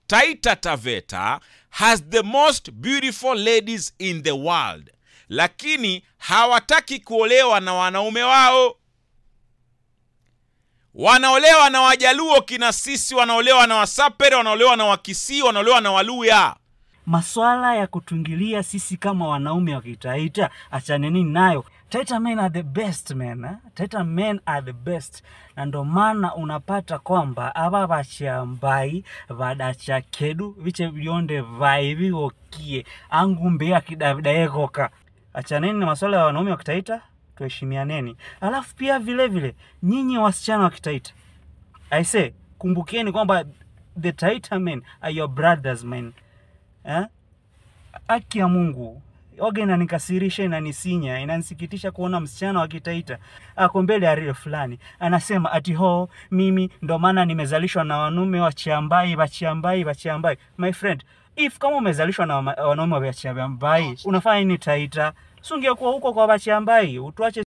Taita Taveta has the most beautiful ladies in the world, lakini hawataki kuolewa na wanaume wao. Wanaolewa na Wajaluo kina sisi, wanaolewa na Wasapere, wanaolewa na Wakisii, wanaolewa na Waluya. Maswala ya kutungilia sisi kama wanaume wa Kitaita, achaneni nayo. Taita men are the best, man. Taita men are the best. Na ndo maana unapata kwamba aba bachambai badacha kedu biche bionde vai bigokie angumbe akidavida yekoka. Achaneni na maswala ya wanaume wa Kitaita, tuheshimianeni. Alafu pia vile vile nyinyi wasichana wa Kitaita, I say, kumbukeni kwamba the Taita men are your brothers, man. Haki ya Mungu oge inanikasirisha, inanisinya, inanisikitisha kuona msichana wa Kitaita ako mbele ya real fulani anasema ati ho mimi ndo maana nimezalishwa na wanaume wa Chiambai. My friend, if kama umezalishwa na wanaume wa Chiambai, unafanya nini Taita? Sungekuwa huko kwa Chiambai, utuache